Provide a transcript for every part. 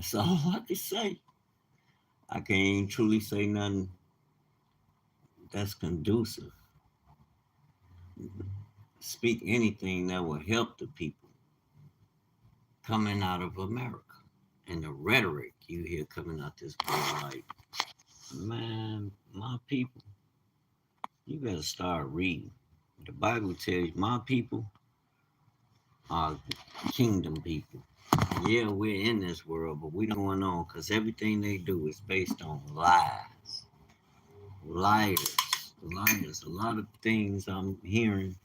That's all I can say. I can't even truly say nothing that's conducive. Speak anything that will help the people coming out of America. And the rhetoric you hear coming out this boy, like, man, my people, you better start reading. The Bible tells you my people are kingdom people. Yeah, we're in this world, but we don't going on because everything they do is based on lies. Liars. Liars. A lot of things I'm hearing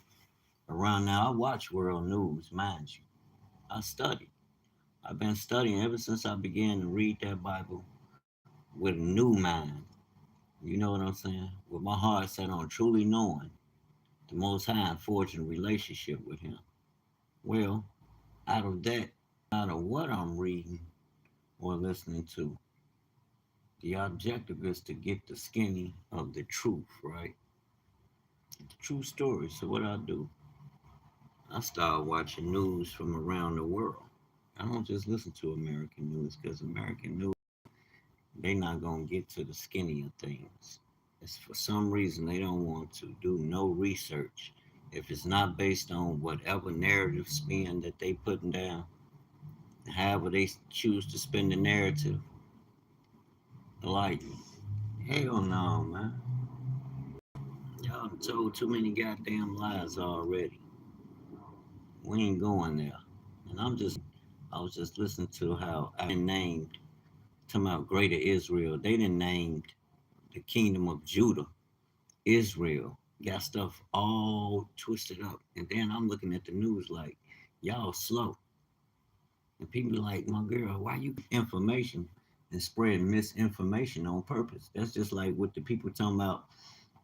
around now. I watch world news, mind you. I study. I've been studying ever since I began to read that Bible with a new mind. You know what I'm saying? With my heart set on truly knowing the Most High and forging a relationship with Him. Well, out of that, no matter what I'm reading or listening to, the objective is to get the skinny of the truth, right? The true story. So what I do, I start watching news from around the world. I don't just listen to American news because American news, they not gonna get to the skinny of things. It's for some reason they don't want to do no research. If it's not based on whatever narrative spin that they putting down, however they choose to spin the narrative, like, hell no, man. Y'all done told too many goddamn lies already. We ain't going there. And I was just listening to how I been named, talking about Greater Israel. They done named the kingdom of Judah, Israel. Got stuff all twisted up. And then I'm looking at the news like, y'all slow. And people be like, my girl, why you information and spread misinformation on purpose? That's just like what the people talking about.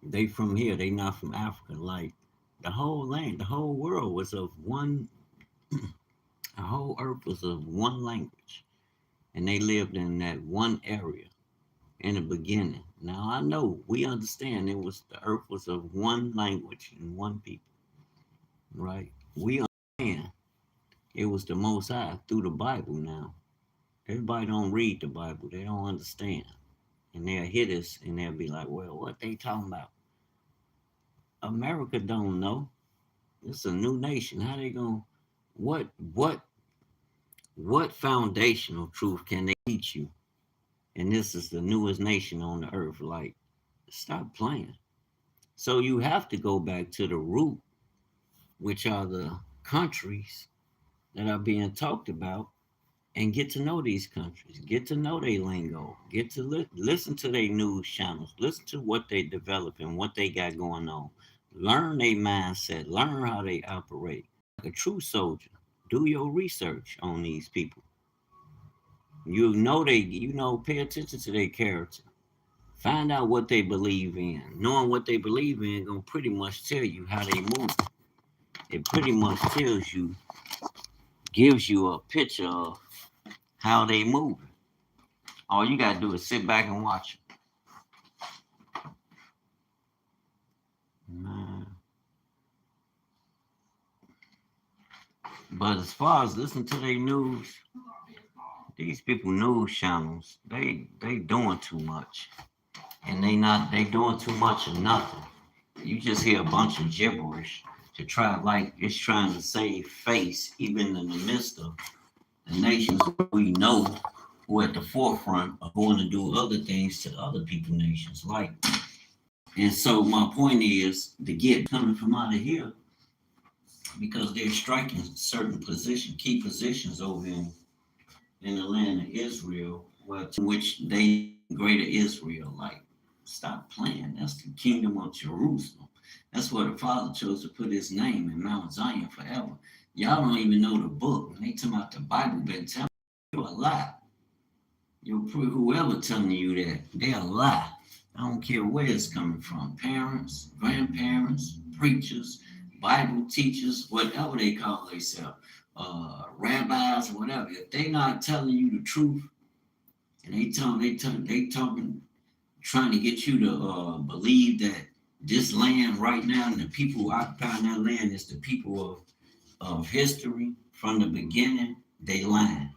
They from here, they not from Africa. Like the whole land, the whole world was of one, the whole earth was of one language. And they lived in that one area in the beginning. Now I know we understand it was the earth was of one language and one people, right? We understand it was the Most High through the Bible. Now everybody don't read the Bible, they don't understand, and they'll hit us and they'll be like, "Well, what they talking about?" America don't know. It's a new nation. How they gonna? What what what foundational truth can they teach you? And this is the newest nation on the earth. Like, stop playing. So you have to go back to the root, which are the countries that are being talked about, and get to know these countries, get to know their lingo, get to listen to their news channels, listen to what they develop and what they got going on, learn their mindset, learn how they operate. Like a true soldier, do your research on these people. Pay attention to their character. Find out what they believe in. Knowing what they believe in gonna pretty much tell you how they move. It pretty much tells you, gives you a picture of how they move. All you gotta do is sit back and watch it. Man. But as far as listening to their news, these people news channels, they doing too much. And they doing too much of nothing. You just hear a bunch of gibberish to try, like it's trying to save face even in the midst of the nations we know who are at the forefront of going to do other things to other people nations. Like, and so my point is to get coming from out of here because they're striking certain positions, key positions over in the land of Israel, which they greater Israel. Like, stop playing. That's the kingdom of Jerusalem. That's where the Father chose to put His name in Mount Zion forever. Y'all don't even know the book. When they talking about the Bible, been telling you a lie. Whoever telling you that, they're a lie. I don't care where it's coming from. Parents, grandparents, preachers, Bible teachers, whatever they call themselves, rabbis, whatever. If they not telling you the truth, and they talking, trying to get you to believe that this land right now and the people who occupying that land is the people of history from the beginning, they lying.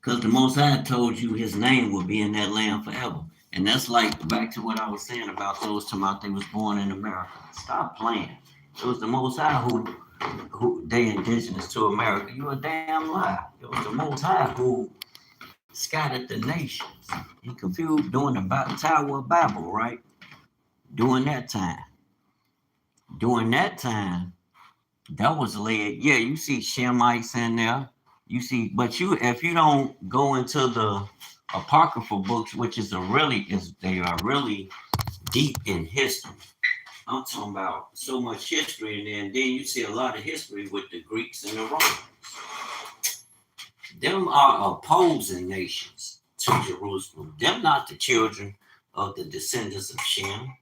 Because the Most High told you his name will be in that land forever. And that's like back to what I was saying about those talking about they was born in America. Stop playing. It was the Most High who they indigenous to America. You a damn lie. It was the Most High who scattered the nations. He confused during the Tower of Babel, right? During that time. During that time, that was led. Yeah, you see Shemites in there. You see, but if you don't go into the apocryphal books, which they are really deep in history. I'm talking about so much history, and then you see a lot of history with the Greeks and the Romans. Them are opposing nations to Jerusalem. Them not the children of the descendants of Shem.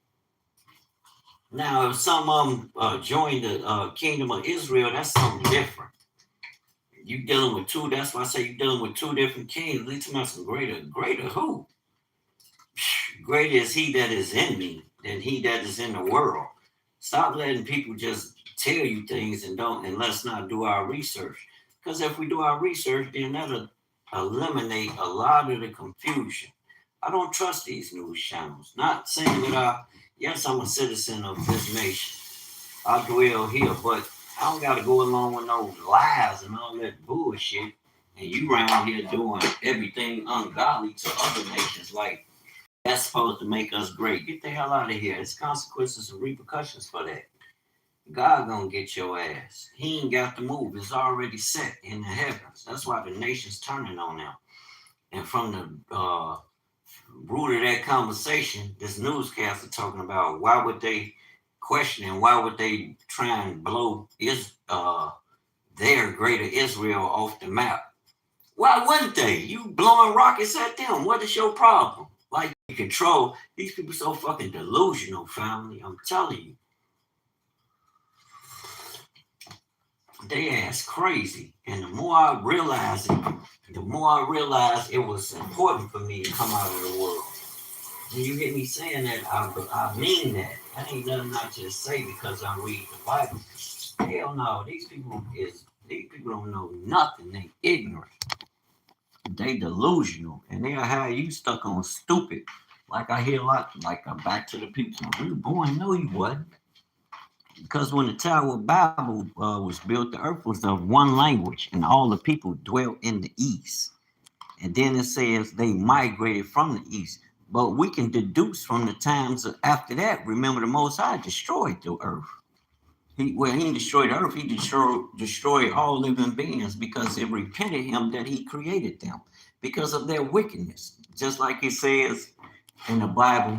Now, if some of them join the kingdom of Israel, that's something different. You dealing with two. That's why I say you're dealing with two different kings. At least about some greater who? Greater is he that is in me than he that is in the world. Stop letting people just tell you things and let's not do our research. Because if we do our research, then that'll eliminate a lot of the confusion. I don't trust these news channels. Not saying that yes, I'm a citizen of this nation. I dwell here, but I don't got to go along with no lies and all that bullshit. And you around here doing everything ungodly to other nations like that's supposed to make us great. Get the hell out of here. There's consequences and repercussions for that. God gonna get your ass. He ain't got to move. It's already set in the heavens. That's why the nation's turning on them. And from the root of that conversation, this newscaster talking about why would they try and blow their greater Israel off the map? Why wouldn't they? You blowing rockets at them. What is your problem? Like you control these people so fucking delusional, family. I'm telling you. They ass crazy. And the more I realize it was important for me to come out of the world. And you get me saying that, I mean that. That ain't nothing I just say because I read the Bible. Hell no, these people don't know nothing. They ignorant. They delusional. And they'll have you stuck on stupid. Like I hear a lot, like back to the people. We were born, no you wasn't. Because when the Tower of Babel was built, the earth was of one language, and all the people dwelt in the east. And then it says they migrated from the east. But we can deduce from the times after that, remember the Most High destroyed the earth. He didn't destroy the earth, he destroyed all living beings because it repented him that he created them because of their wickedness. Just like it says in the Bible,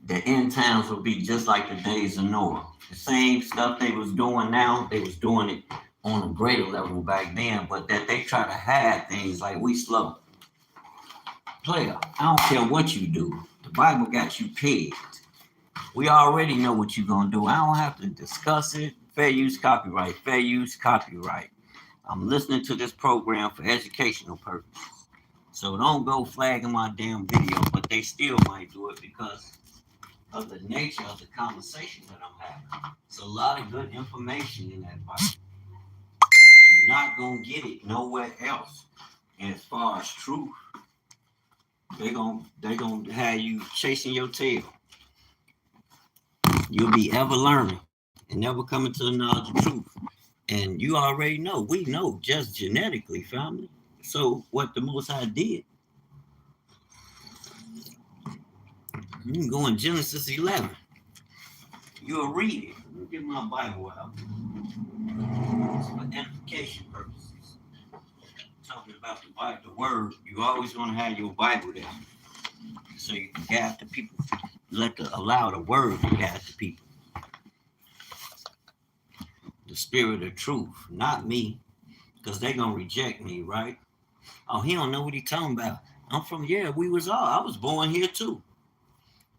the end times will be just like the days of Noah. The same stuff they was doing now, they was doing it on a greater level back then, but that they try to hide things like we slow. Player, I don't care what you do. The Bible got you pegged. We already know what you're going to do. I don't have to discuss it. Fair use, copyright. Fair use, copyright. I'm listening to this program for educational purposes. So don't go flagging my damn video, but they still might do it because of the nature of the conversation that I'm having. It's a lot of good information in that Bible. You're not going to get it nowhere else. And as far as truth, they're gonna have you chasing your tail. You'll be ever learning and never coming to the knowledge of truth. And you already know, we know just genetically, family. So what the Most High did, you can go in Genesis 11. You'll read it. Let me get my Bible out. It's for edification purposes. Talking about the Bible, the word, you always want to have your Bible there. So you can guide the people. Allow the word to guide the people. The spirit of truth, not me. Because they're going to reject me, right? Oh, he don't know what he's talking about. I'm from, I was born here too.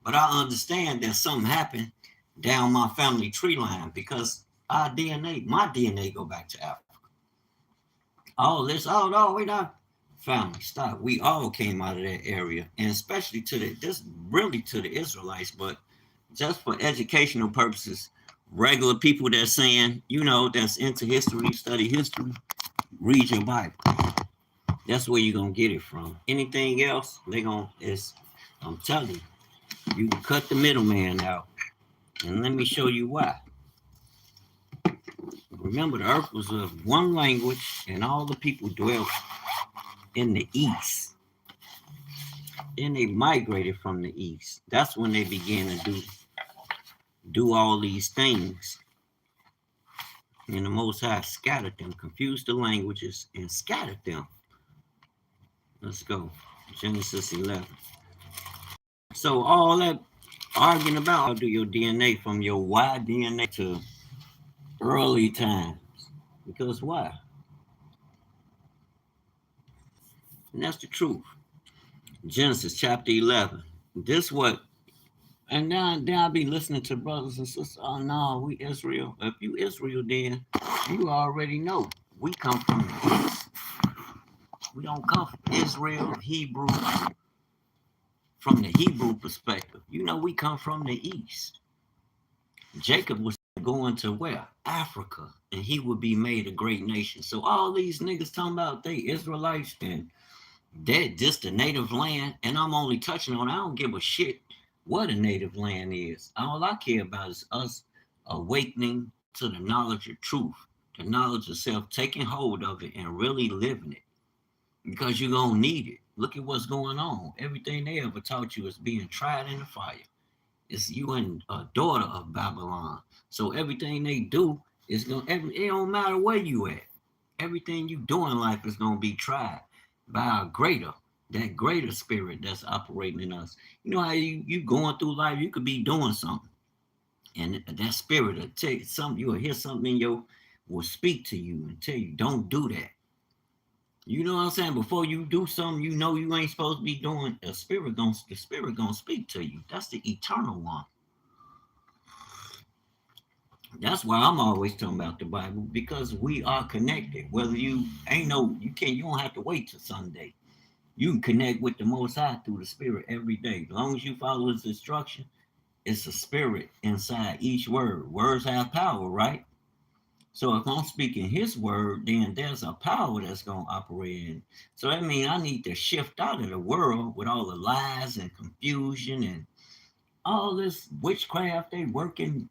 But I understand that something happened down my family tree line because my DNA go back to Africa. All this, we not family, stop. We all came out of that area, and especially to the Israelites, but just for educational purposes, regular people that's saying, that's into history, study history, read your Bible. That's where you're gonna get it from. Anything else, they gonna it's I'm telling you, you can cut the middleman out. And let me show you why. Remember, the earth was of one language, and all the people dwelt in the east. Then they migrated from the east. That's when they began to do all these things. And the Most High scattered them, confused the languages, and scattered them. Let's go. Genesis 11. So all that arguing about how do your DNA from your Y DNA to early times. Because why? And that's the truth. Genesis chapter 11. This what, and now I'll be listening to brothers and sisters. Oh no, we Israel. If you Israel, then you already know we come from the east. We don't come from Israel, Hebrew, from the Hebrew perspective. You know, we come from the east. Jacob was going to where? Africa, and he would be made a great nation. So all these niggas talking about they Israelites and that just the native land, and I'm only touching on. I don't give a shit what a native land is. All I care about is us awakening to the knowledge of truth, the knowledge of self, taking hold of it and really living it, because you're gonna need it. Look at what's going on. Everything they ever taught you is being tried in the fire. It's you and a daughter of Babylon. So everything they do is gonna. It don't matter where you at. Everything you do in life is gonna be tried by a greater, that greater spirit that's operating in us. You know how you going through life, you could be doing something, and that spirit will tell you something. You will hear something in your will speak to you and tell you, don't do that. You know what I'm saying? Before you do something you know you ain't supposed to be doing, the spirit gonna speak to you. That's the eternal one. That's why I'm always talking about the Bible, because we are connected. Whether you ain't no, you don't have to wait till Sunday. You can connect with the Most High through the Spirit every day. As long as you follow His instruction, it's a spirit inside each word. Words have power, right? So if I'm speaking His word, then there's a power that's going to operate in. So that means I need to shift out of the world with all the lies and confusion and all this witchcraft. They working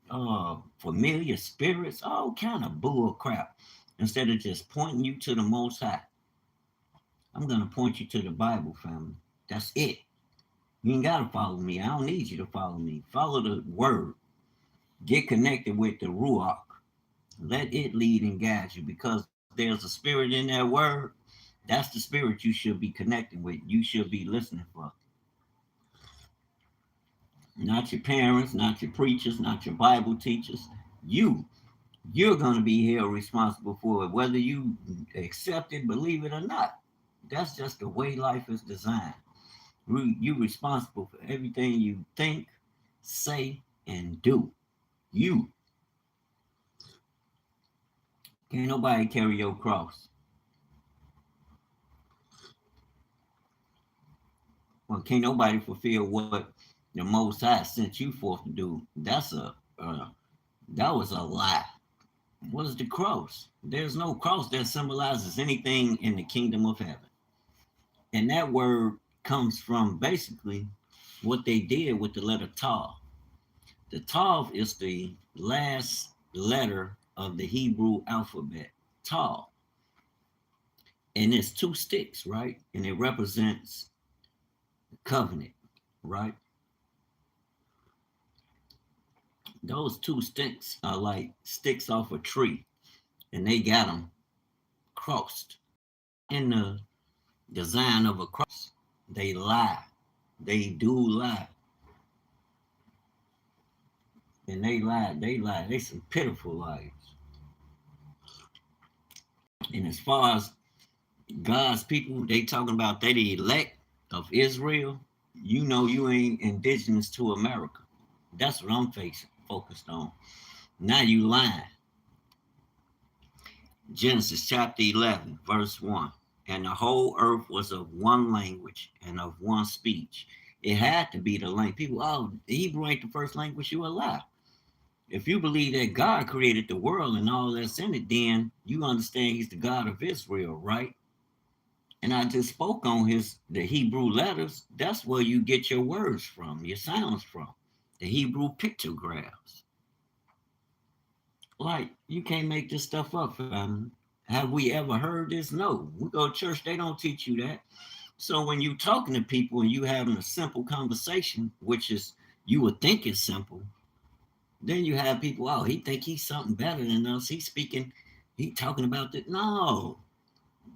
familiar spirits, all kind of bull crap. Instead of just pointing you to the Most High, I'm going to point you to the Bible, family. That's it. You ain't got to follow me. I don't need you to follow me. Follow the word. Get connected with the Ruach. Let it lead and guide you, because there's a spirit in that word. That's the spirit you should be connecting with. You should be listening for. Not your parents, not your preachers, not your Bible teachers. You're going to be held responsible for it, whether you accept it, believe it or not. That's just the way life is designed. You're responsible for everything you think, say, and do. You. Can't nobody carry your cross. Well, can't nobody fulfill what the Most High sent you forth to do. That was a lie. What is the cross? There's no cross that symbolizes anything in the kingdom of heaven. And that word comes from basically what they did with the letter Tav. The Tav is the last letter of the Hebrew alphabet, Tav. And it's two sticks, right? And it represents covenant, right? Those two sticks are like sticks off a tree, and they got them crossed in the design of a cross. They lie. They do lie. And they lie. They some pitiful lies. And as far as God's people, they talking about they the elect of Israel. You know you ain't indigenous to America. That's what I'm focused on. Now you lying. Genesis chapter 11, verse 1. And the whole earth was of one language and of one speech. It had to be the language. People, oh, Hebrew ain't the first language. You a lie. If you believe that God created the world and all that's in it, then you understand He's the God of Israel, right? And I just spoke on the Hebrew letters. That's where you get your words from, your sounds from. The Hebrew pictographs. Like, you can't make this stuff up, family. Have we ever heard this? No. We go to church, they don't teach you that. So when you talking to people and you having a simple conversation, which is you would think is simple, then you have people, oh, he think he's something better than us. He's speaking, he talking about that. No,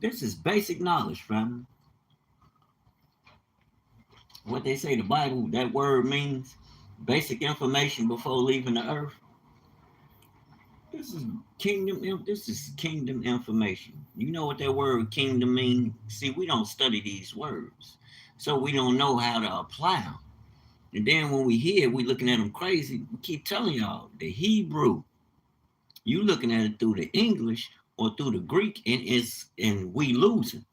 this is basic knowledge, family. What they say, the Bible, that word means basic information before leaving the earth. This is This is kingdom information. You know what that word kingdom means? See, we don't study these words, so we don't know how to apply them. And then when we hear, we looking at them crazy. We keep telling y'all the Hebrew. You looking at it through the English or through the Greek, and we losing.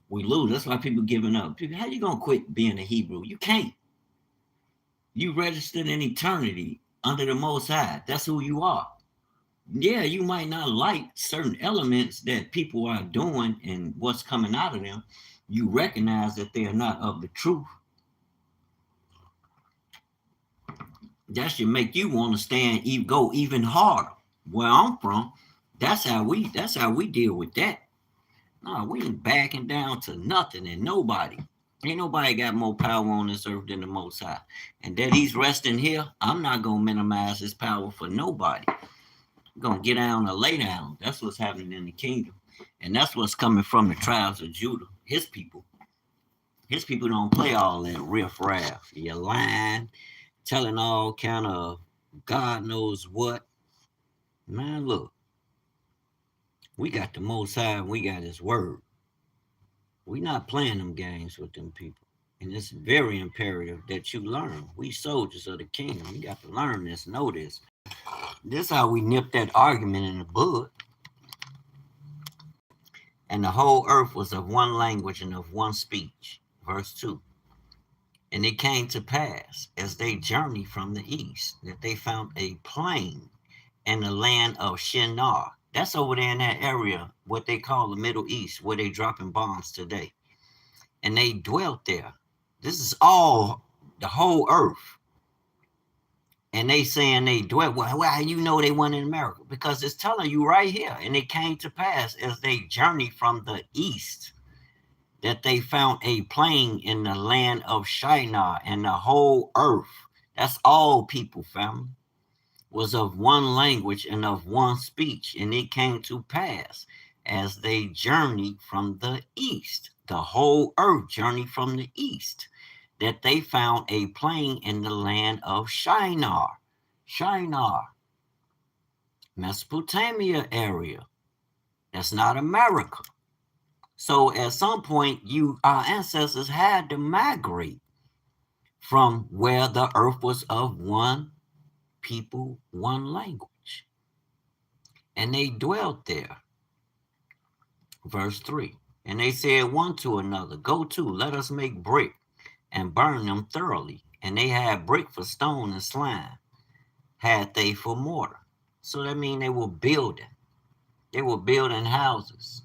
We lose. That's why people giving up. People, how you gonna quit being a Hebrew? You can't. You registered in eternity under the Most High. That's who you are. Yeah, you might not like certain elements that people are doing and what's coming out of them. You recognize that they are not of the truth. That should make you want to go even harder. Where I'm from, that's how we deal with that. No, we ain't backing down to nothing and nobody. Ain't nobody got more power on this earth than the Most High. And that he's resting here, I'm not gonna minimize his power for nobody. I'm gonna get down or lay down. That's what's happening in the kingdom. And that's what's coming from the tribes of Judah, his people. His people don't play all that riff-raff. You're lying, telling all kind of God knows what. Man, look, we got the Most High and we got his word. We not playing them games with them people. And it's very imperative that you learn. We soldiers of the kingdom. We got to learn this, know this. This how we nip that argument in the bud. And the whole earth was of one language and of one speech. Verse 2. And it came to pass, as they journeyed from the east, that they found a plain in the land of Shinar. That's over there in that area, what they call the Middle East, where they dropping bombs today. And they dwelt there. This is all the whole earth. And they saying they dwelt. Well, how you know they weren't in America? Because it's telling you right here. And it came to pass as they journeyed from the east that they found a plain in the land of Shinar, and the whole earth. That's all people, family. Was of one language and of one speech. And it came to pass as they journeyed from the east, the whole earth journeyed from the east, that they found a plain in the land of Shinar. Shinar, Mesopotamia area. That's not America. So at some point, our ancestors had to migrate from where the earth was of one people, one language. And they dwelt there. Verse 3. And they said one to another, go to, let us make brick and burn them thoroughly. And they had brick for stone and slime, had they for mortar. So that means they were building. They were building houses.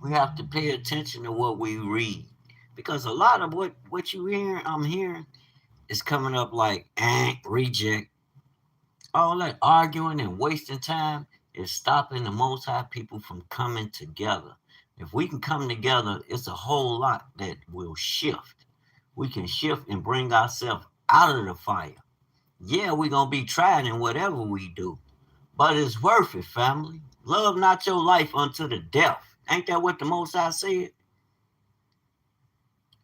We have to pay attention to what we read. Because a lot of what I'm hearing is coming up like reject. All that arguing and wasting time is stopping the Most High people from coming together. If we can come together, it's a whole lot that will shift. We can shift and bring ourselves out of the fire. Yeah, we're going to be tried in whatever we do, but it's worth it, family. Love not your life unto the death. Ain't that what the Most High said?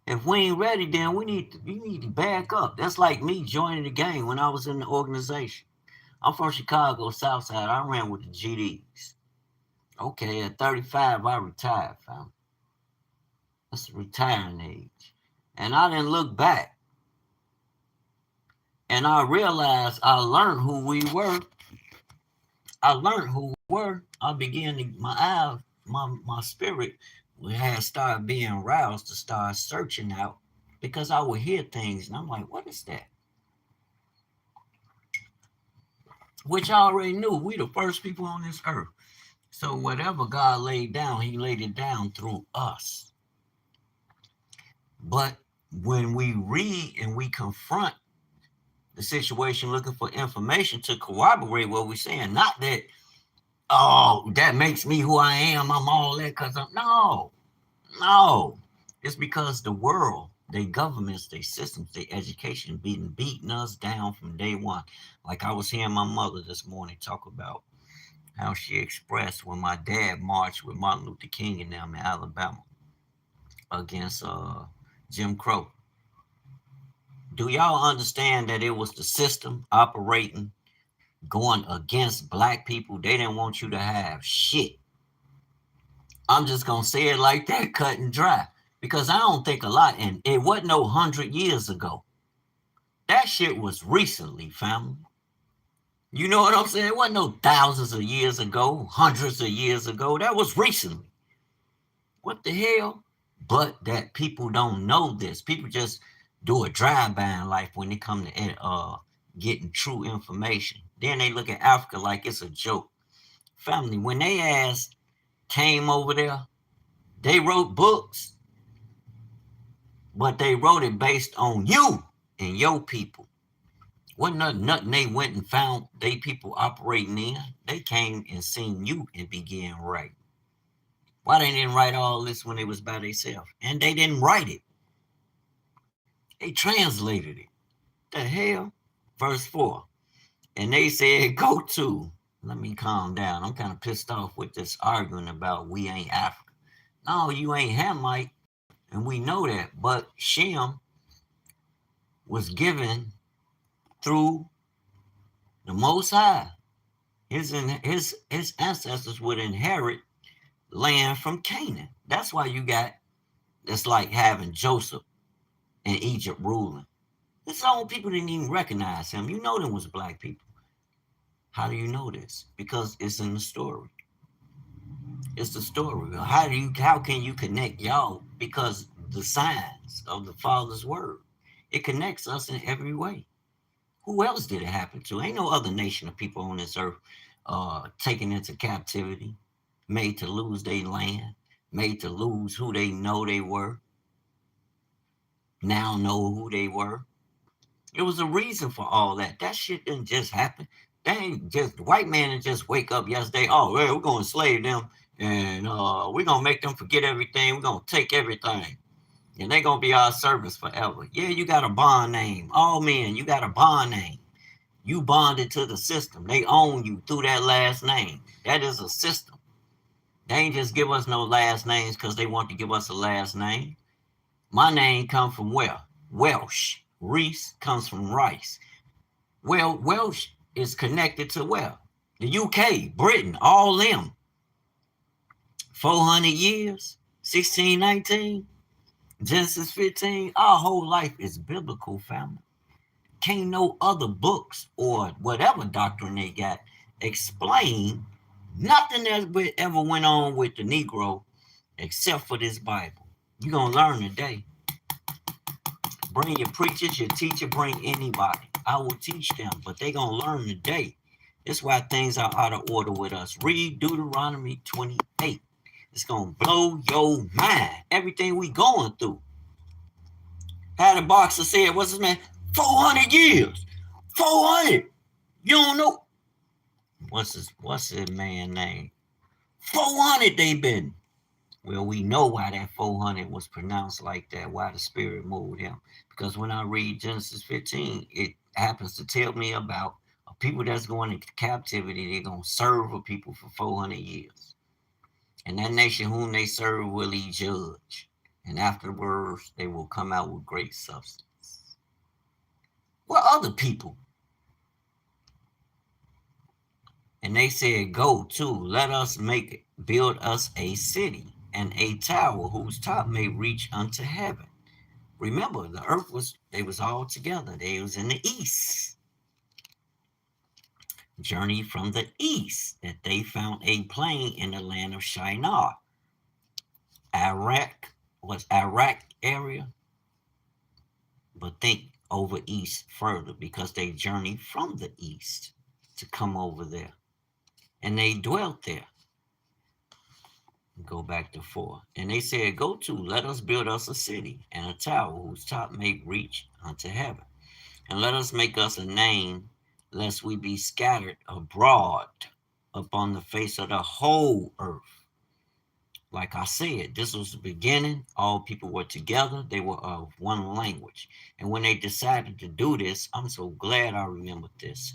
If we ain't ready, then you need to back up. That's like me joining the gang when I was in the organization. I'm from Chicago, Southside. I ran with the GDs. Okay, at 35, I retired, fam. That's the retiring age. And I didn't look back. And I realized I learned who we were. I began to, my spirit had started being roused to start searching out, because I would hear things and I'm like, what is that? Which I already knew. We the first people on this earth. So whatever God laid down, he laid it down through us. But when we read and we confront the situation looking for information to corroborate what we're saying, not that, oh, that makes me who I am, I'm all that because I'm, no. It's because the world, their governments, their systems, their education beating us down from day one. Like I was hearing my mother this morning talk about how she expressed when my dad marched with Martin Luther King and them in Alabama against Jim Crow. Do y'all understand that it was the system operating, going against black people? They didn't want you to have shit. I'm just gonna say it like that, cut and dry, because I don't think a lot, and it wasn't no 100 years ago. That shit was recently, family. You know what I'm saying? It wasn't no thousands of years ago, hundreds of years ago. That was recently. What the hell? But that people don't know this. People just do a drive-by in life when they come to getting true information. Then they look at Africa like it's a joke. Family, when they ass came over there, they wrote books, but they wrote it based on you and your people. Wasn't nothing they went and found they people operating in. They came and seen you and began writing. Why they didn't write all this when they was by themselves? And they didn't write it. They translated it. The hell? Verse 4. And they said, go to. Let me calm down. I'm kind of pissed off with this arguing about we ain't Africa. No, you ain't Hamite. And we know that. But Shem was given through the Most High. His ancestors would inherit land from Canaan. That's why you got, it's like having Joseph in Egypt ruling. His own people didn't even recognize him. You know them was black people. How do you know this? Because it's in the story. It's the story. How can you connect y'all? Because the signs of the Father's word. It connects us in every way. Who else did it happen to? Ain't no other nation of people on this earth taken into captivity, made to lose their land, made to lose who they know they were, now know who they were. It was a reason for all that. That shit didn't just happen. They ain't just, the white man didn't just wake up yesterday, oh, well, we're going to enslave them and we're going to make them forget everything. We're going to take everything. And they're going to be our servants forever. Yeah, you got a bond name. All men, you got a bond name. You bonded to the system. They own you through that last name. That is a system. They ain't just give us no last names because they want to give us a last name. My name comes from where? Welsh. Reese comes from rice. Well, Welsh is connected to where? The UK, Britain, all them. 400 years, 1619, Genesis 15. Our whole life is biblical, family. Can't no other books or whatever doctrine they got explain nothing that ever went on with the Negro except for this Bible. You're going to learn today. Bring your preachers, your teacher, bring anybody. I will teach them, but they going to learn today. That's why things are out of order with us. Read Deuteronomy 28. It's going to blow your mind. Everything we going through. How the boxer said, what's his name? 400 years. 400. You don't know. What's his man name? 400 they been. Well, we know why that 400 was pronounced like that, why the Spirit moved him. Because when I read Genesis 15, it happens to tell me about a people that's going into captivity. They're going to serve a people for 400 years. And that nation whom they serve will he judge. And afterwards, they will come out with great substance. What other people? And they said, go to, let us build us a city and a tower whose top may reach unto heaven. Remember, the earth they was all together. They was in the east. Journey from the east, that they found a plain in the land of Shinar. Iraq area. But think over east further, because they journeyed from the east to come over there. And they dwelt there. Go back to 4. And they said, go to, let us build us a city and a tower whose top may reach unto heaven. And let us make us a name, lest we be scattered abroad upon the face of the whole earth. Like I said, this was the beginning. All people were together. They were of one language. And when they decided to do this, I'm so glad I remembered this.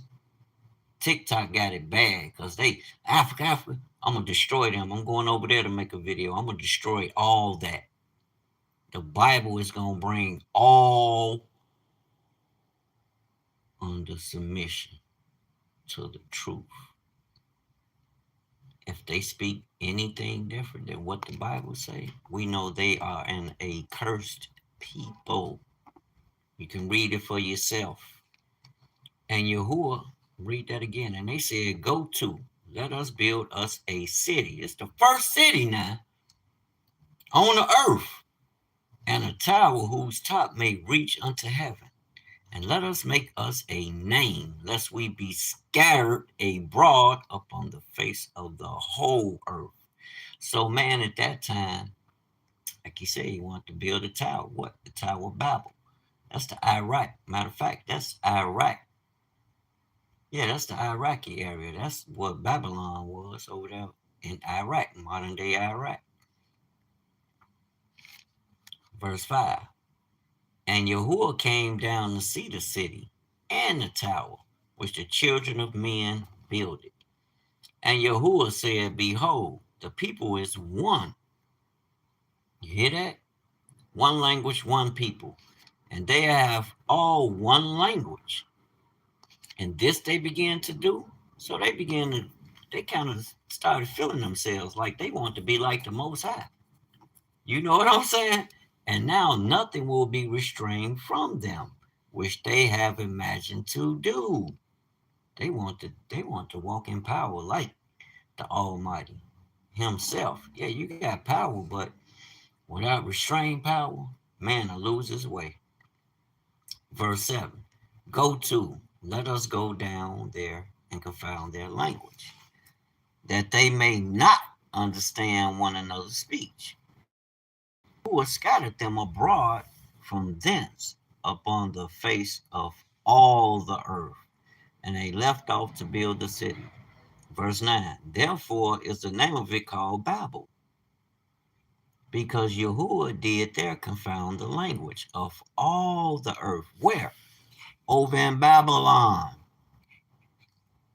TikTok got it bad because Africa, I'm going to destroy them. I'm going over there to make a video. I'm going to destroy all that. The Bible is going to bring all under submission to the truth. If they speak anything different than what the Bible say, we know they are an accursed people. You can read it for yourself. And Yahuwah, read that again. And they said, go to, let us build us a city. It's the first city now on the earth, and a tower whose top may reach unto heaven. And let us make us a name, lest we be scattered abroad upon the face of the whole earth. So, man, at that time, like you say, he wanted to build a tower. What? The Tower of Babel. That's the Iraq. Matter of fact, that's Iraq. Yeah, that's the Iraqi area. That's what Babylon was over there in Iraq, modern day Iraq. Verse 5. And Yahuwah came down to see the city and the tower, which the children of men builded. And Yahuwah said, behold, the people is one. You hear that? One language, one people. And they have all one language. And this they began to do. So they kind of started feeling themselves like they want to be like the Most High. You know what I'm saying? And now nothing will be restrained from them, which they have imagined to do. They want to walk in power like the Almighty Himself. Yeah, you got power, but without restrained power, man will lose his way. Verse 7. Go to, let us go down there and confound their language, that they may not understand one another's speech. Who has scattered them abroad from thence upon the face of all the earth, and they left off to build the city. Verse 9. Therefore is the name of it called Babel, because Yahuwah did there confound the language of all the earth. Where? Over in Babylon.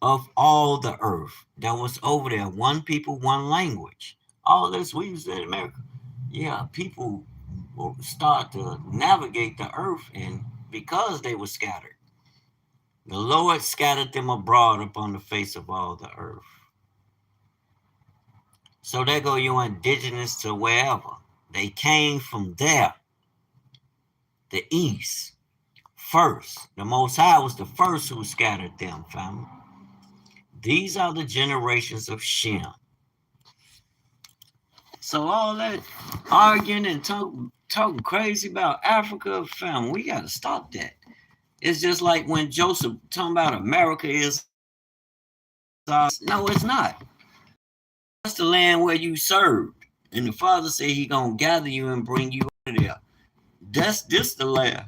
Of all the earth that was over there. One people, one language. All this we used in America. Yeah, people will start to navigate the earth, and because they were scattered, the Lord scattered them abroad upon the face of all the earth. So there go you indigenous to wherever. They came from there, the east, first. The Most High was the first who scattered them, family. These are the generations of Shem. So all that arguing and talking crazy about Africa, fam, we got to stop that. It's just like when Joseph talking about America is no, it's not. That's the land where you served. And the Father said he going to gather you and bring you out of there. That's the land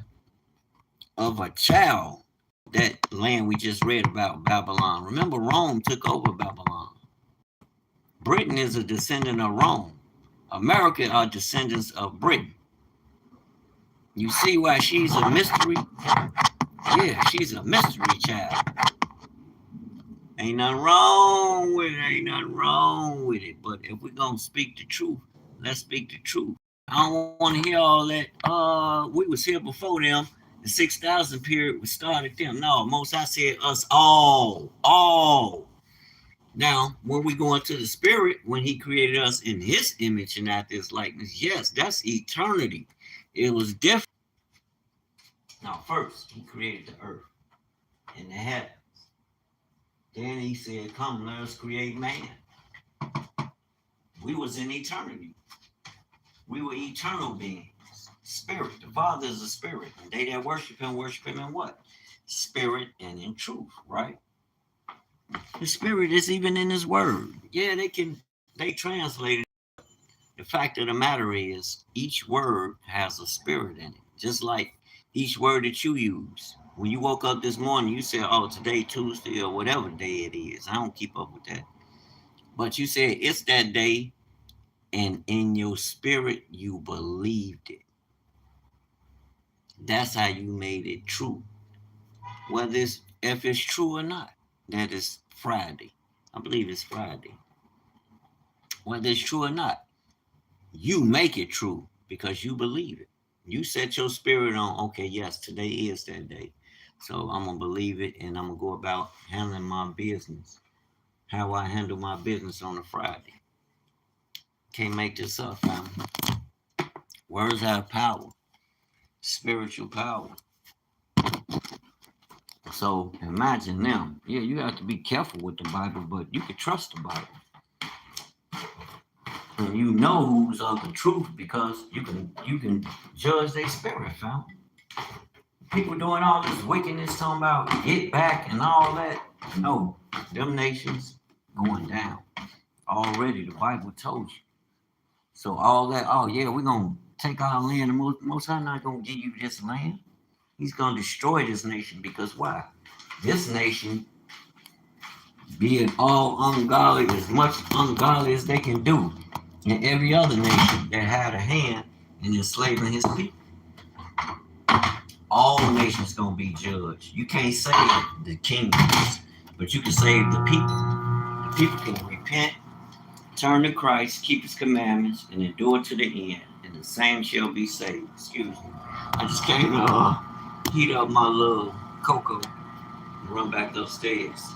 of a child. That land we just read about, Babylon. Remember, Rome took over Babylon. Britain is a descendant of Rome. America are descendants of Britain. You see why she's a mystery? Yeah, she's a mystery child. Ain't nothing wrong with it. Ain't nothing wrong with it. But if we're going to speak the truth, let's speak the truth. I don't want to hear all that. We was here before them. The 6,000 period was started them. No, Most High said us all. Now, when we go into the spirit, when he created us in his image and after his likeness, yes, that's eternity. It was different. Now, first, he created the earth and the heavens. Then he said, come, let us create man. We was in eternity. We were eternal beings. Spirit. The Father is a spirit. And they that worship him in what? Spirit and in truth, right? The spirit is even in his word. Yeah, they translate it. The fact of the matter is, each word has a spirit in it. Just like each word that you use. When you woke up this morning, you said, "Oh, today Tuesday or whatever day it is." I don't keep up with that, but you said it's that day, and in your spirit you believed it. That's how you made it true. Whether it's if it's true or not, that is Friday. I believe it's Friday. Whether it's true or not, you make it true because you believe it. You set your spirit on, okay, yes, today is that day. So I'm gonna believe it and I'm gonna go about handling my business. How I handle my business on a Friday. Can't make this up, family. Words have power, spiritual power. So imagine now. Yeah, you have to be careful with the Bible, but you can trust the Bible. And you know who's of the truth because you can judge their spirit, fam. People doing all this wickedness, talking about get back and all that. No, them nations going down. Already the Bible told you. So all that, oh yeah, we're gonna take our land. And most High not gonna give you this land. He's gonna destroy this nation because why? This nation being all ungodly, as much ungodly as they can do, and every other nation that had a hand in enslaving his people. All nations gonna be judged. You can't save the kingdoms, but you can save the people. The people can repent, turn to Christ, keep his commandments, and endure to the end, and the same shall be saved. Excuse me. I just came to heat up my little cocoa and run back upstairs.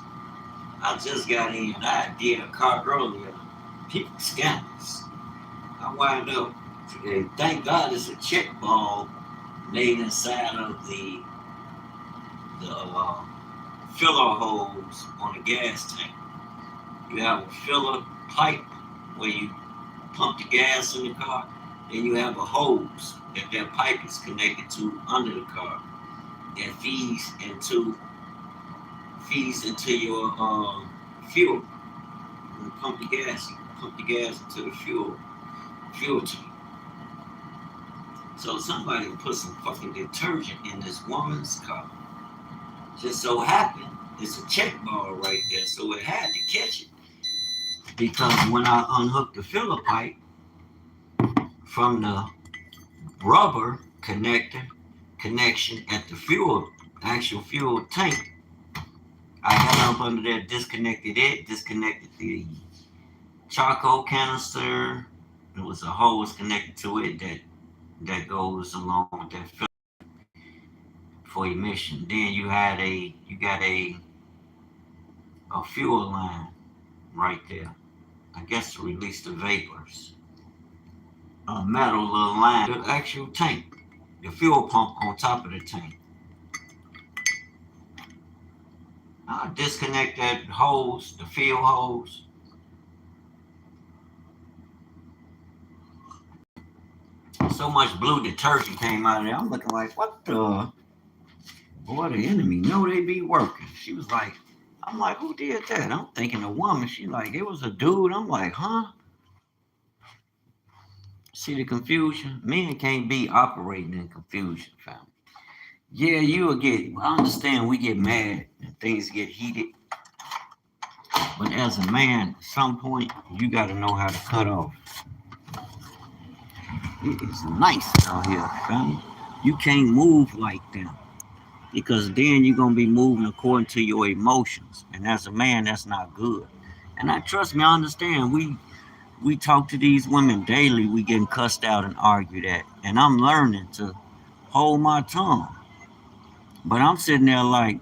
I just got in. I did a car earlier. People scandalous. I wind up today. Thank God it's a check ball made inside of the filler holes on the gas tank. You have a filler pipe where you pump the gas in the car, then you have a hose that pipe is connected to under the car that feeds into your fuel. When you pump the gas into the fuel tank. So somebody put some fucking detergent in this woman's car. Just so happened, it's a check ball right there, so it had to catch it. Because when I unhooked the filler pipe from the rubber connection at the actual fuel tank, I got up under there, disconnected the charcoal canister. There was a hose connected to it that goes along with that filter for emission. Then you got a fuel line right there. I guess to release the vapors. A metal little line, the actual tank, the fuel pump on top of the tank. I disconnect that hose, the fuel hose. So much blue detergent came out of there. I'm looking like, what the? Boy, the enemy know they be working. She was like, I'm like, who did that? I'm thinking a woman. She like, it was a dude. I'm like, huh? See the confusion? Men can't be operating in confusion, family. Yeah, I understand we get mad and things get heated. But as a man, at some point, you got to know how to cut off. It is nice out here, family. You can't move like them because then you're going to be moving according to your emotions. And as a man, that's not good. And trust me, I understand. We talk to these women daily. We getting cussed out and argued at. And I'm learning to hold my tongue. But I'm sitting there like,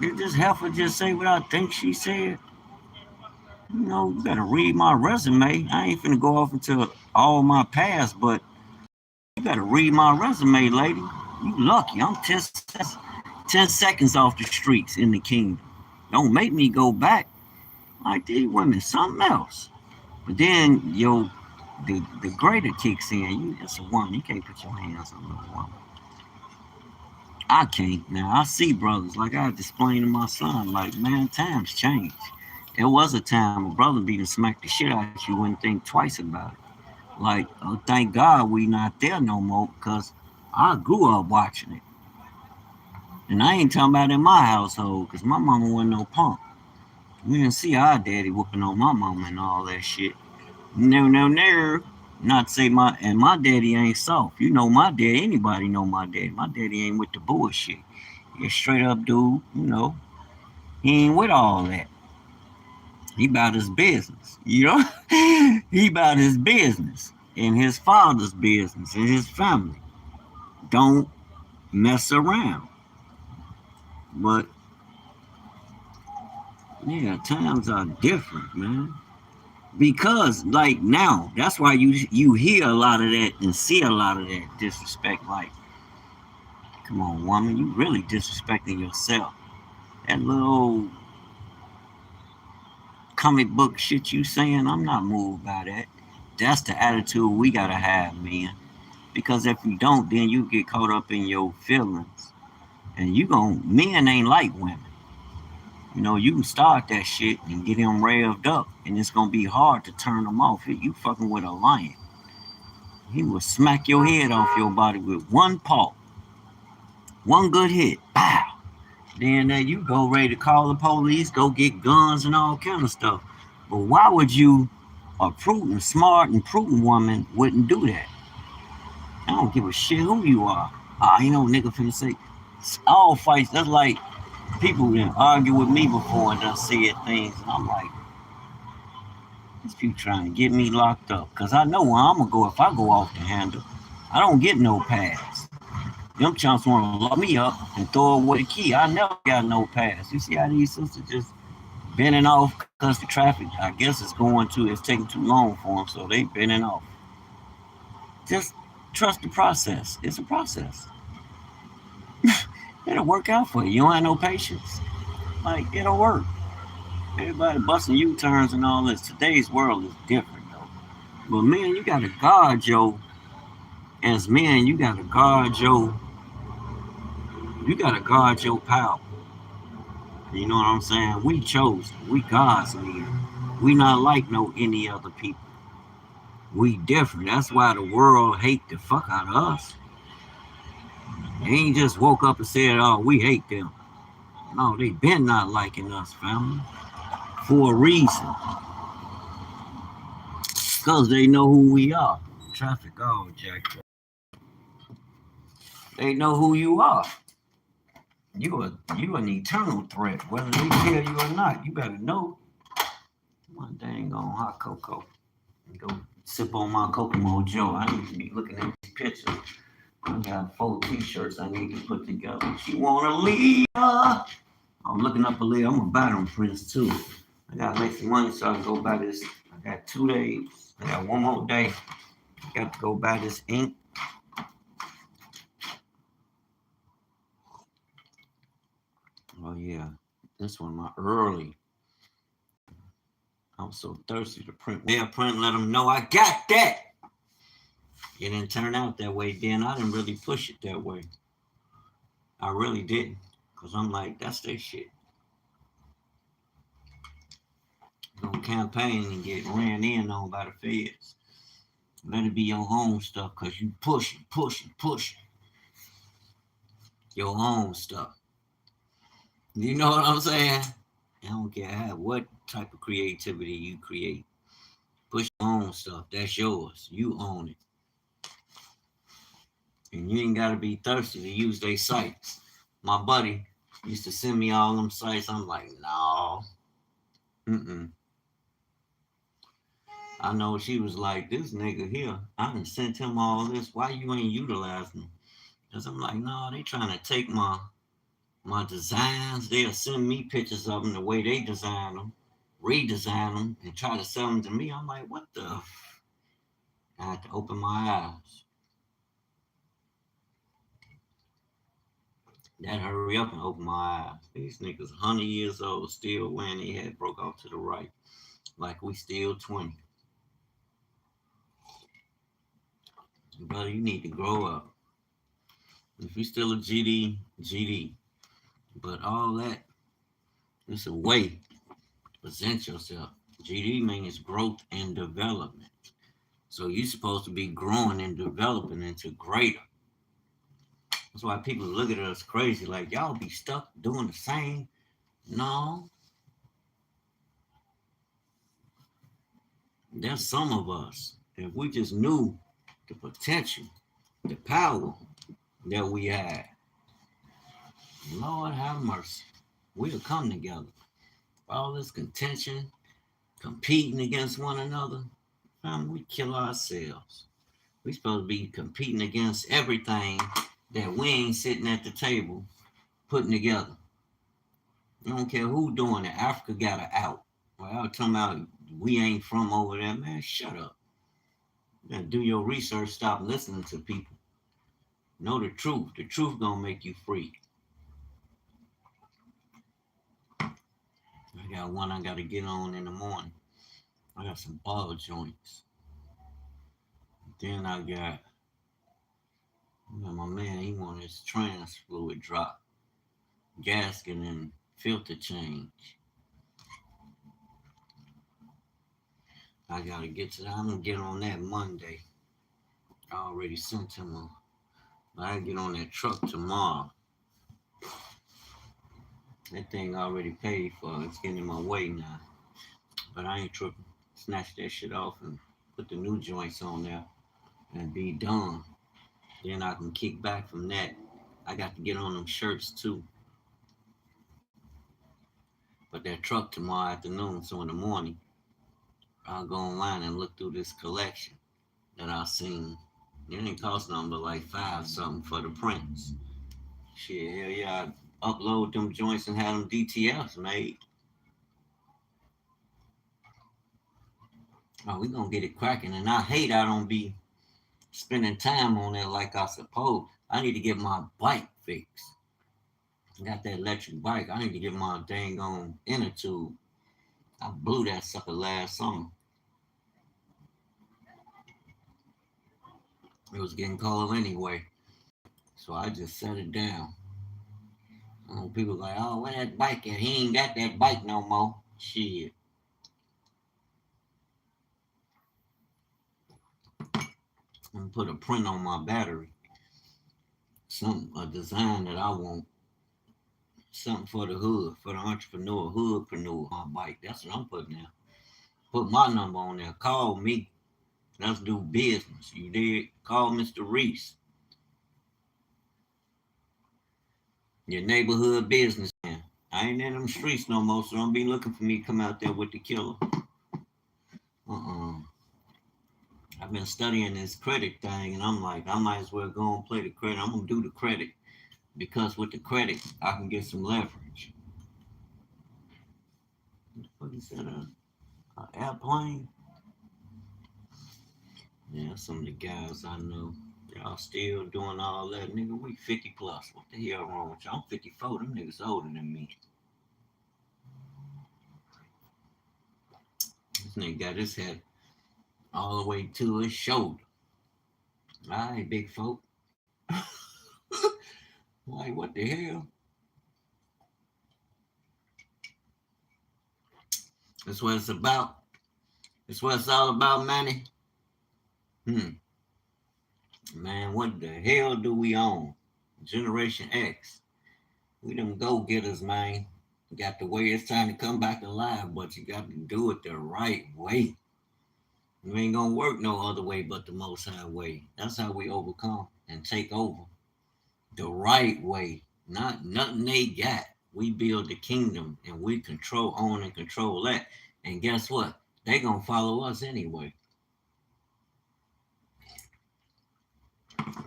did this heifer just say what I think she said? You know, you gotta read my resume. I ain't finna go off into all my past, but you gotta read my resume, lady. You lucky. I'm 10 seconds off the streets in the kingdom. Don't make me go back. Like these women, something else. But then the greater kicks in. That's a woman. You can't put your hands on a woman. I can't now. I see brothers like I explained to my son, like, man, times change. There was a time a brother beat and smacked the shit out of you, wouldn't think twice about it. Like, oh, thank God we not there no more, because I grew up watching it. And I ain't talking about in my household, because my mama wasn't no punk. We didn't see our daddy whooping on my mama and all that shit. No, no, no. Not to say my daddy ain't soft. You know my daddy. Anybody know my daddy. My daddy ain't with the bullshit. He a straight up dude, you know. He ain't with all that. He about his business, you know. He about his business and his father's business and his family. Don't mess around. But yeah, times are different, man. Because like now, that's why you hear a lot of that and see a lot of that disrespect. Like, come on, woman, you really disrespecting yourself. That little comic book shit you saying, I'm not moved by that. That's the attitude we gotta have, man. Because if you don't, then you get caught up in your feelings. And men ain't like women. You know, you can start that shit and get him revved up, and it's gonna be hard to turn him off. You fucking with a lion. He will smack your head off your body with one paw. One good hit. Pow. Then you go ready to call the police, go get guns and all kind of stuff. But why would you, a prudent, smart, and prudent woman, wouldn't do that? I don't give a shit who you are. You know, nigga finna say, all fights, that's like people that argue with me before and done said things. And I'm like, these people trying to get me locked up. Because I know where I'm going to go if I go off the handle. I don't get no pass. Them chumps want to lock me up and throw away the key. I never got no pass. You see how these sisters just bending off because the traffic, I guess, it's taking too long for them, so they bending off. Just trust the process. It's a process. It'll work out for you. You don't have no patience. Like, it'll work. Everybody busting U-turns and all this. Today's world is different, though. But, man, you got to guard as men, you got to guard your power. You know what I'm saying? We chose. We God's men. We not like no any other people. We different. That's why the world hate the fuck out of us. They ain't just woke up and said, oh, we hate them. No, they been not liking us, family. For a reason. Because they know who we are. Traffic all jacked up. They know who you are. You an eternal threat, whether they tell you or not. You better know. My dang on hot cocoa. Go sip on my Kokomo Joe. I need to be looking at these pictures. I got 4 t-shirts I need to put together. She wanna leave. I'm looking up a little. I'm gonna buy them prints too. I gotta make some money so I can go buy this. I got 2 days. I got 1 more day. I got to go buy this ink. Oh yeah, this one my early. I'm so thirsty to print. They'll print and let them know I got that. It didn't turn out that way then. I didn't really push it that way. I really didn't. Because I'm like, that's their shit. Don't campaign and get ran in on by the feds. Let it be your own stuff because you pushing. Your own stuff. You know what I'm saying? I don't care what type of creativity you create. Push your own stuff. That's yours. You own it. And you ain't got to be thirsty to use their sites. My buddy used to send me all them sites. I'm like, no. I know she was like, this nigga here, I done sent him all this. Why you ain't utilizing them? Because I'm like, no, they trying to take my designs. They'll send me pictures of them the way they design them, redesign them, and try to sell them to me. I'm like, what the? I had to open my eyes. That hurry up and open my eyes. These niggas 100 years old, still wearing their head broke off to the right. Like we still 20. Brother, you need to grow up. If you're still a GD, GD. But all that, it's a way to present yourself. GD means growth and development. So you're supposed to be growing and developing into greater. That's why people look at us crazy, like y'all be stuck doing the same. No, there's some of us. If we just knew the potential, the power that we had, Lord have mercy, we'll come together. All this contention, competing against one another, we kill ourselves. We supposed to be competing against everything that we ain't sitting at the table putting together. I don't care who doing it. Africa got it out. Well, I was talking about we ain't from over there, man. Shut up. You do your research. Stop listening to people. Know the truth. The truth gonna make you free. I got one I gotta get on in the morning. I got some ball joints. Then I got my man. He wanted his trans fluid drop, gasket and filter change. I gotta get to that. I'm gonna get on that Monday. I already sent him a. I get on that truck tomorrow. That thing already paid for. It's getting in my way now. But I ain't tripping. Snatch that shit off and put the new joints on there and be done. Then I can kick back from that. I got to get on them shirts too. But that truck tomorrow afternoon, so in the morning, I'll go online and look through this collection that I've seen. It ain't cost nothing but like $5 something for the prints. Shit, hell yeah, I upload them joints and have them DTFs made. Oh, we gonna get it cracking. And I hate I don't be spending time on that like I suppose. I need to get my bike fixed. I got that electric bike. I need to get my dang on inner tube. I blew that sucker last summer. It was getting cold anyway. So I just set it down. People like, oh, where that bike at? He ain't got that bike no more. Shit. I'm gonna put a print on my battery. A design that I want. Something for the hood, for the entrepreneur, hoodpreneur. My bike. That's what I'm putting there. Put my number on there. Call me. Let's do business. You did? Call Mr. Reese. Your neighborhood businessman. I ain't in them streets no more, so don't be looking for me to come out there with the killer. I've been studying this credit thing, and I'm like, I might as well go and play the credit. I'm gonna do the credit because with the credit, I can get some leverage. What is that? An airplane? Yeah, some of the guys I know, y'all still doing all that. Nigga, we 50 plus. What the hell wrong with y'all? I'm 54. Them niggas older than me. This nigga got his head all the way to his shoulder. All right, big folk. Like, what the hell? That's what it's about. That's what it's all about, Manny. Man, what the hell do we own? Generation X. We them go-getters, man. You got the way it's time to come back alive, but you got to do it the right way. You ain't gonna work no other way but the Most High way. That's how we overcome and take over. The right way. Not nothing they got. We build the kingdom and we own and control that. And guess what? They gonna follow us anyway.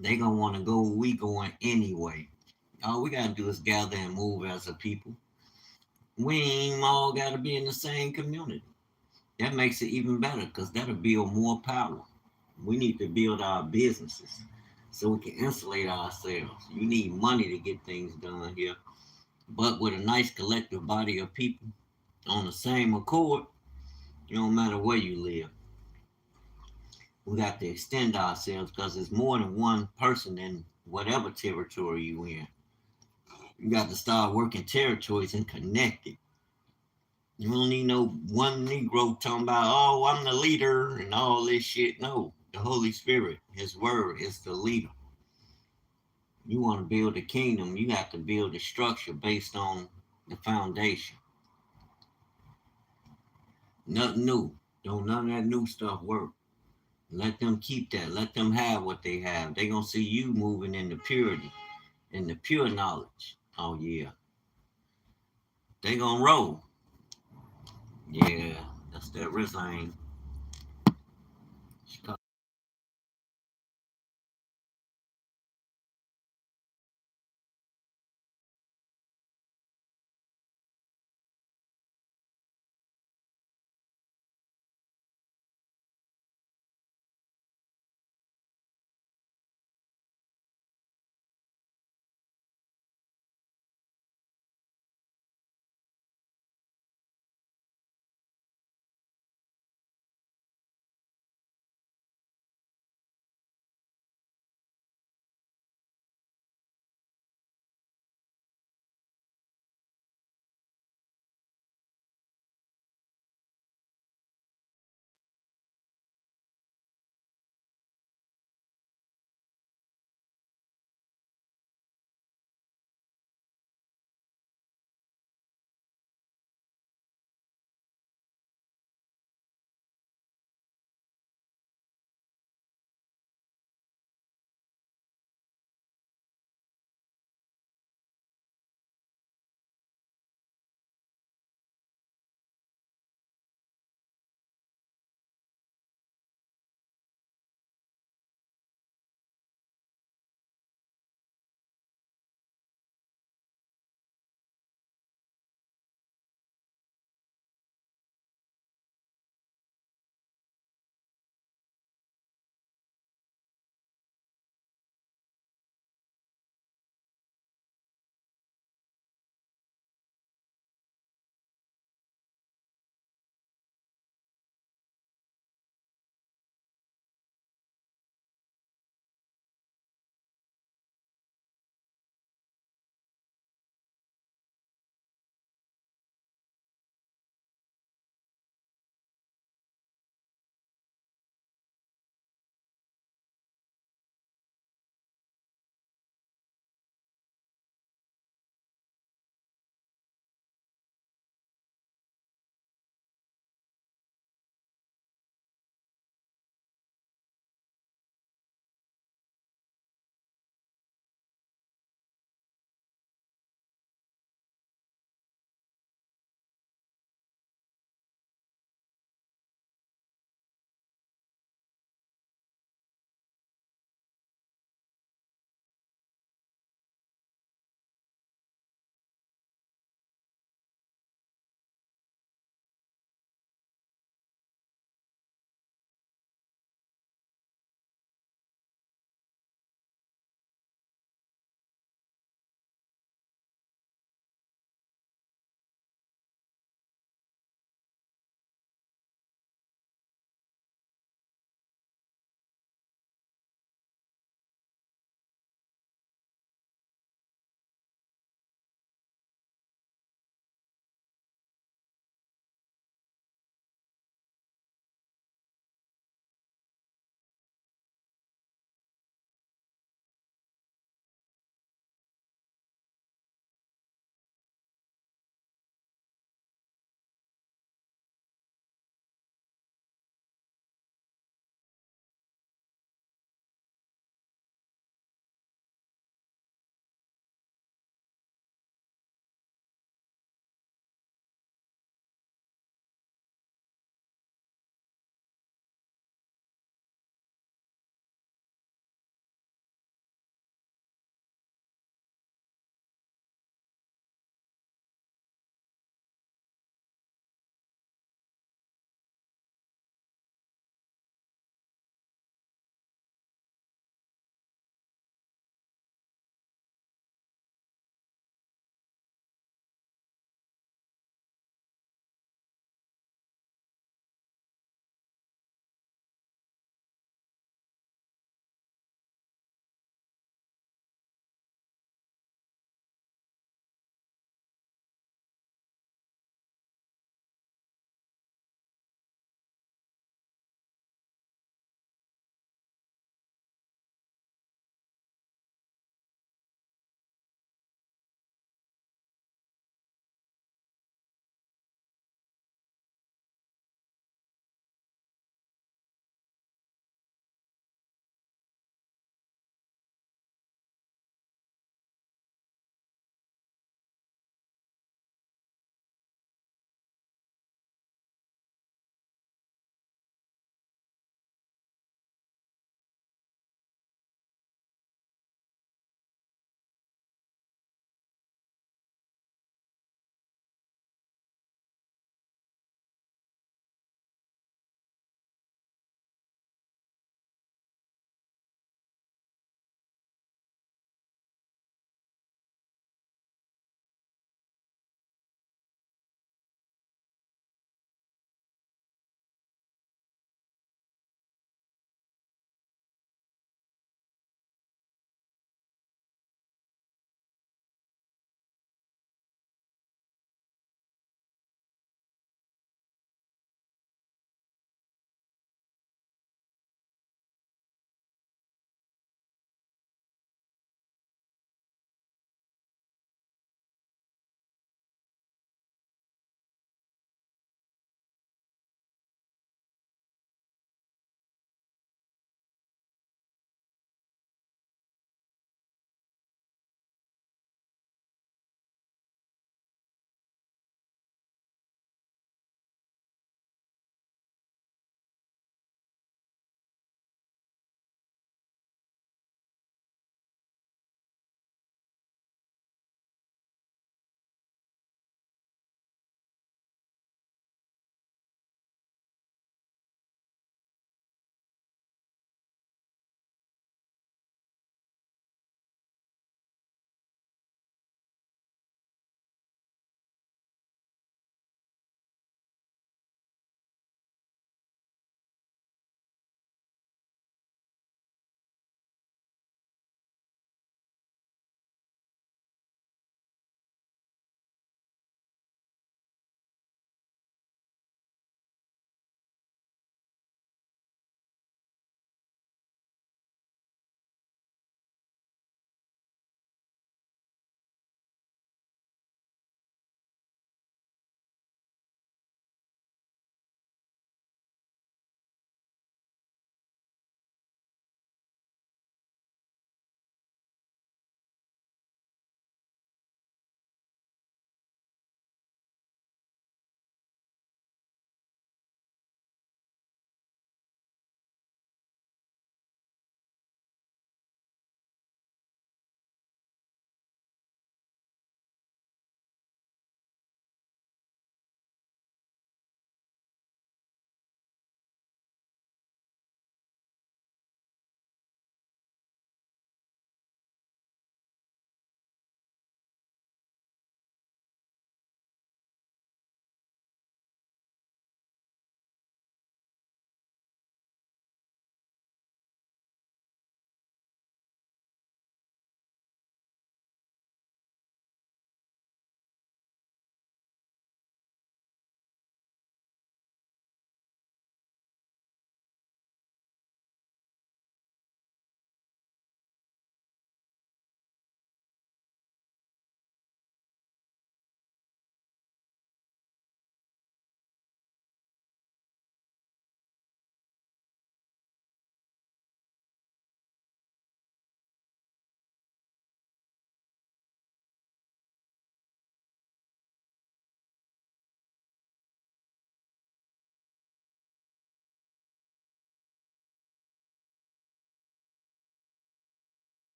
They gonna want to go where we going anyway. All we gotta do is gather and move as a people. We ain't all gotta be in the same community. That makes it even better because that'll build more power. We need to build our businesses so we can insulate ourselves. You need money to get things done here. But with a nice collective body of people on the same accord, it don't matter where you live. We got to extend ourselves because there's more than one person in whatever territory you in. You got to start working territories and connect it. You don't need no one Negro talking about, oh, I'm the leader and all this shit. No, the Holy Spirit, His Word is the leader. You want to build a kingdom, you have to build a structure based on the foundation. Nothing new. Don't none of that new stuff work. Let them keep that. Let them have what they have. They gonna see you moving in the purity, in the pure knowledge. Oh yeah, they gonna roll. Yeah, that's that resign.